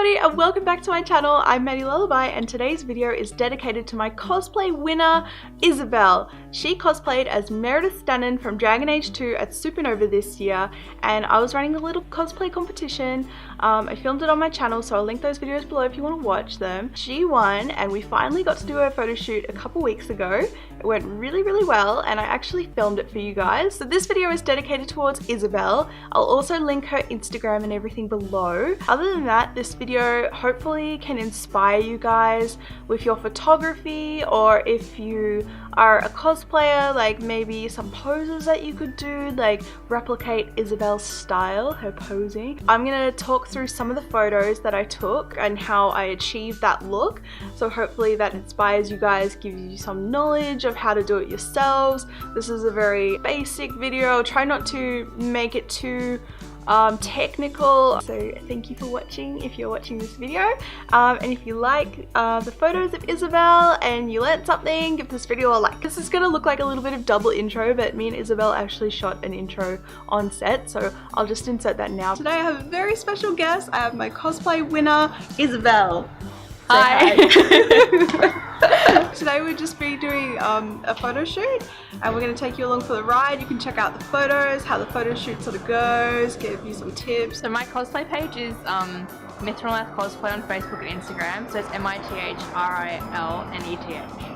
everybody and welcome back to my channel. I'm Maddie Lullaby and today's video is dedicated to my cosplay winner, Isabelle. She cosplayed as Meredith Stannard from Dragon Age 2 at Supanova this year, and I was running a little cosplay competition. I filmed it on my channel, so I'll link those videos below if you want to watch them. She won and we finally got to do her photo shoot a couple weeks ago. It went really well and I actually filmed it for you guys. So this video is dedicated towards Isabelle. I'll also link her Instagram and everything below. Other than that, this video hopefully can inspire you guys with your photography, or if you are a cosplayer, like maybe some poses that you could do, like replicate Isabelle's style, her posing. I'm gonna talk through some of the photos that I took and how I achieved that look. So hopefully that inspires you guys, gives you some knowledge of how to do it yourselves. This is a very basic video. I'll try not to make it too technical. So thank you for watching if you're watching this video, and if you like the photos of Isabelle and you learned something, give this video a like. This is gonna look like a little bit of double intro, but me and Isabelle actually shot an intro on set, so I'll just insert that now. Today I have a very special guest. I have my cosplay winner, Isabelle. Hi. Today we'll just be doing a photo shoot and we're going to take you along for the ride. You can check out the photos, how the photo shoot sort of goes, give you some tips. So my cosplay page is Mithril Cosplay on Facebook and Instagram, so it's MITHRILNETH.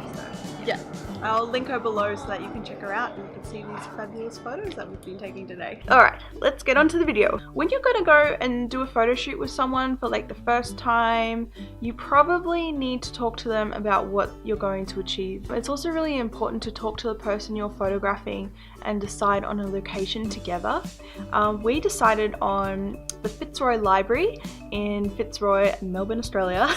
So yeah, I'll link her below so that you can check her out and you can see these fabulous photos that we've been taking today. Alright, let's get on to the video. When you're gonna go and do a photo shoot with someone for like the first time, you probably need to talk to them about what you're going to achieve. It's also really important to talk to the person you're photographing and decide on a location together. We decided on the Fitzroy Library in Fitzroy, Melbourne, Australia.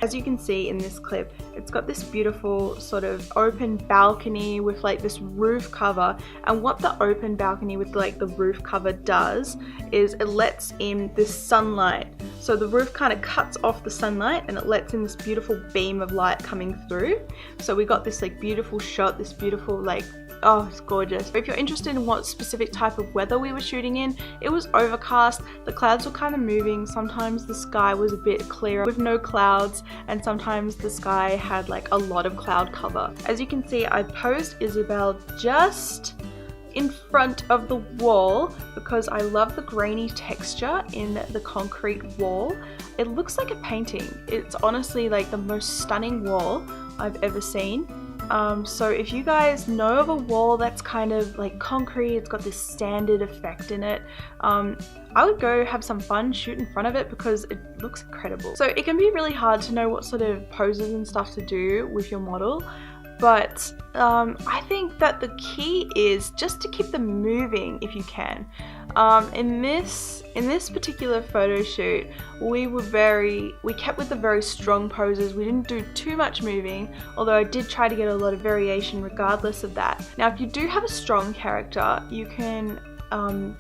As you can see in this clip, it's got this beautiful sort of open balcony with like this roof cover, and what the open balcony with like the roof cover does is it lets in this sunlight. So the roof kind of cuts off the sunlight and it lets in this beautiful beam of light coming through. So we got this like beautiful shot, this beautiful like, oh, it's gorgeous. If you're interested in what specific type of weather we were shooting in, it was overcast, the clouds were kind of moving, sometimes the sky was a bit clearer with no clouds, and sometimes the sky had like a lot of cloud cover. As you can see, I posed Isabelle just in front of the wall because I love the grainy texture in the concrete wall. It looks like a painting. It's honestly like the most stunning wall I've ever seen. So if you guys know of a wall that's kind of like concrete, it's got this standard effect in it, I would go have some fun, shoot in front of it because it looks incredible. So it can be really hard to know what sort of poses and stuff to do with your model, but I think that the key is just to keep them moving if you can. In this particular photo shoot, we kept with the very strong poses. We didn't do too much moving, although I did try to get a lot of variation regardless of that. Now if you do have a strong character, you can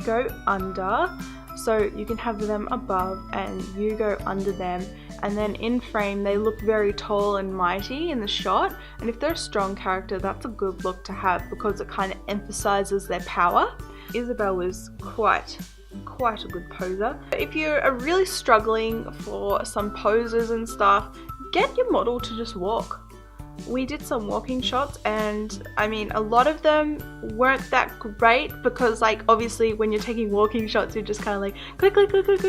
go under, so you can have them above and you go under them, and then in frame they look very tall and mighty in the shot, and if they're a strong character, that's a good look to have because it kind of emphasizes their power. Isabelle was quite a good poser. If you are really struggling for some poses and stuff, get your model to just walk. We did some walking shots and I mean a lot of them weren't that great because like obviously when you're taking walking shots you're just kind of like click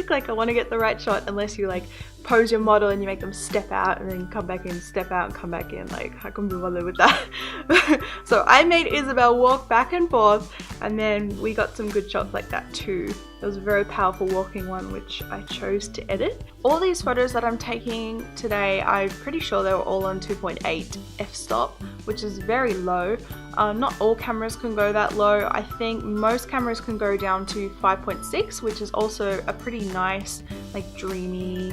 like I want to get the right shot, unless you like pose your model and you make them step out and then come back in, step out and come back in. Like I couldn't be bothered with that. So I made Isabelle walk back and forth, and then we got some good shots like that too. It was a very powerful walking one which I chose to edit. All these photos that I'm taking today, I'm pretty sure they were all on 2.8 f-stop, which is very low. Not all cameras can go that low. I think most cameras can go down to 5.6, which is also a pretty nice like dreamy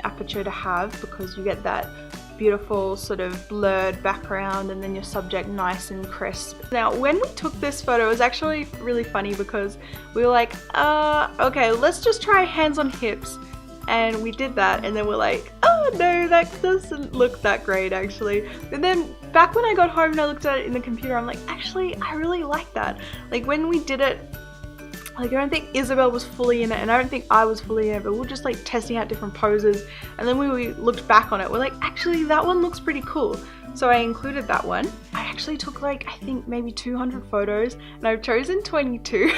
aperture to have because you get that beautiful sort of blurred background and then your subject nice and crisp. Now when we took this photo, it was actually really funny because we were like, okay, let's just try hands on hips, and we did that and then we're like, oh no, that doesn't look that great actually. And then back when I got home and I looked at it in the computer, I'm like, actually I really like that. Like when we did it Like, I don't think Isabelle was fully in it, and I don't think I was fully in it, but we were just like testing out different poses, and then we looked back on it, we're like, actually that one looks pretty cool. So I included that one. I actually took like, I think maybe 200 photos, and I've chosen 22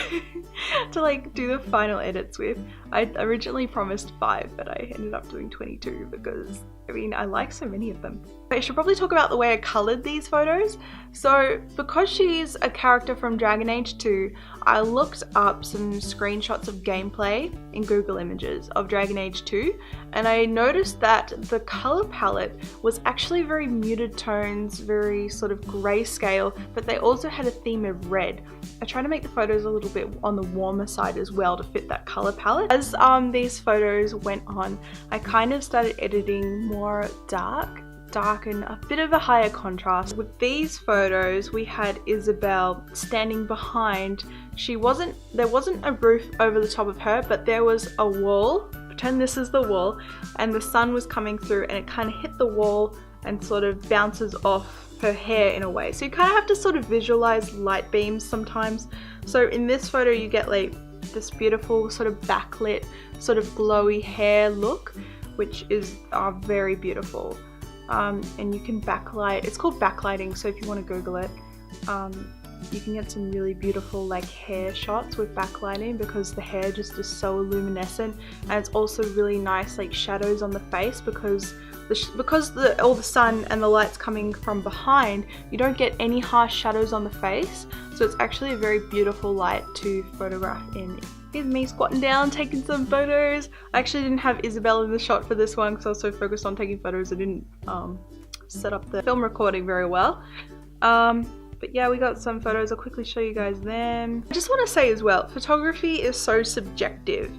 to like do the final edits with. I originally promised 5, but I ended up doing 22 because, I mean, I like so many of them. But I should probably talk about the way I colored these photos. So because she's a character from Dragon Age 2, I looked up some screenshots of gameplay in Google Images of Dragon Age 2, and I noticed that the color palette was actually very muted tones, very sort of grayscale, but they also had a theme of red. I tried to make the photos a little bit on the warmer side as well to fit that color palette. As these photos went on, I kind of started editing more dark and a bit of a higher contrast. With these photos, we had Isabelle standing behind. There wasn't a roof over the top of her, but there was a wall. Pretend this is the wall, and the sun was coming through, and it kind of hit the wall and sort of bounces off her hair in a way. So you kind of have to sort of visualize light beams sometimes. So in this photo, you get like this beautiful sort of backlit, sort of glowy hair look, which is very beautiful. And you can backlight, it's called backlighting, so if you want to Google it, you can get some really beautiful like hair shots with backlighting because the hair just is so luminescent, and it's also really nice like shadows on the face because all the sun and the light's coming from behind, you don't get any harsh shadows on the face, so it's actually a very beautiful light to photograph in. Here's me squatting down taking some photos. I actually didn't have Isabelle in the shot for this one because I was so focused on taking photos I didn't set up the film recording very well. But yeah, we got some photos. I'll quickly show you guys them. I just want to say as well, photography is so subjective.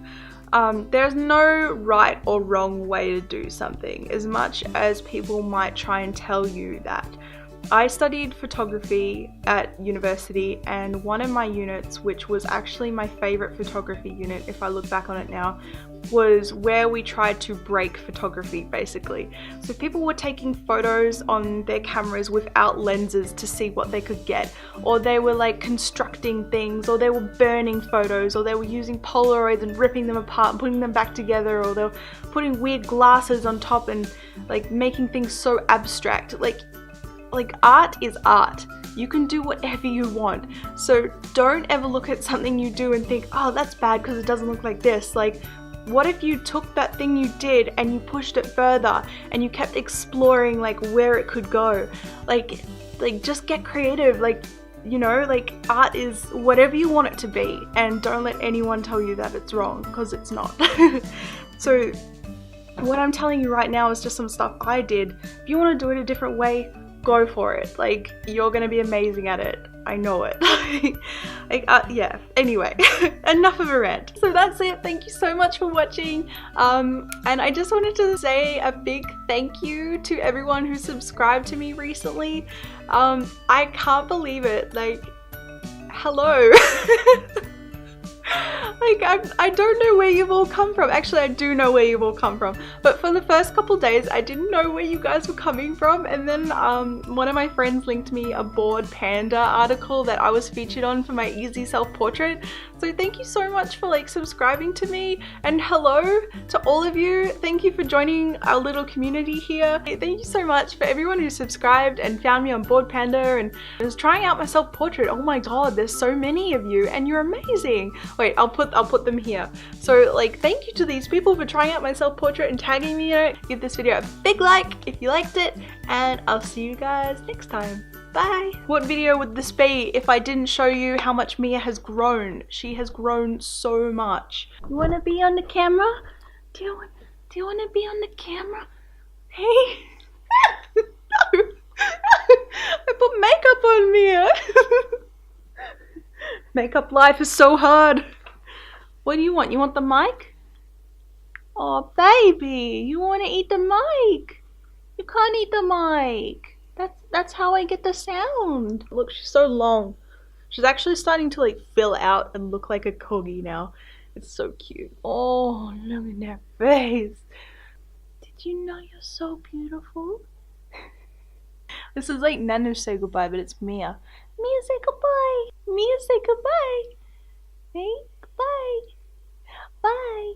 There's no right or wrong way to do something, as much as people might try and tell you that. I studied photography at university, and one of my units, which was actually my favorite photography unit if I look back on it now, was where we tried to break photography basically. So people were taking photos on their cameras without lenses to see what they could get, or they were like constructing things, or they were burning photos, or they were using Polaroids and ripping them apart and putting them back together, or they were putting weird glasses on top and like making things so abstract. Like art is art. You can do whatever you want. So don't ever look at something you do and think, oh, that's bad because it doesn't look like this. Like, what if you took that thing you did and you pushed it further and you kept exploring like where it could go? Like just get creative. Like, you know, like art is whatever you want it to be, and don't let anyone tell you that it's wrong, because it's not. So what I'm telling you right now is just some stuff I did. If you want to do it a different way, go for it. Like, you're gonna be amazing at it. I know it. Yeah, anyway, enough of a rant. So that's it. Thank you so much for watching. And I just wanted to say a big thank you to everyone who subscribed to me recently. I can't believe it. Like, hello. Like, I don't know where you've all come from. Actually, I do know where you've all come from. But for the first couple days, I didn't know where you guys were coming from. And then one of my friends linked me a Bored Panda article that I was featured on for my easy self-portrait. So thank you so much for like subscribing to me. And hello to all of you. Thank you for joining our little community here. Thank you so much for everyone who subscribed and found me on Bored Panda and was trying out my self-portrait. Oh my god, there's so many of you and you're amazing. Wait, I'll put them here. So like, thank you to these people for trying out my self-portrait and tagging me in it. Give this video a big like if you liked it, and I'll see you guys next time. Bye! What video would this be if I didn't show you how much Mia has grown? She has grown so much. You wanna be on the camera? Do you wanna be on the camera? Hey! No! I put makeup on Mia! Makeup life is so hard. What do you want? You want the mic? Oh baby, you wanna eat the mic? You can't eat the mic. That's how I get the sound. Look, she's so long. She's actually starting to like fill out and look like a corgi now. It's so cute. Oh, look at that face. Did you know you're so beautiful? This is like Nanu say goodbye, but it's Mia. Mia say goodbye. Mia say goodbye. Hey? Bye. Bye.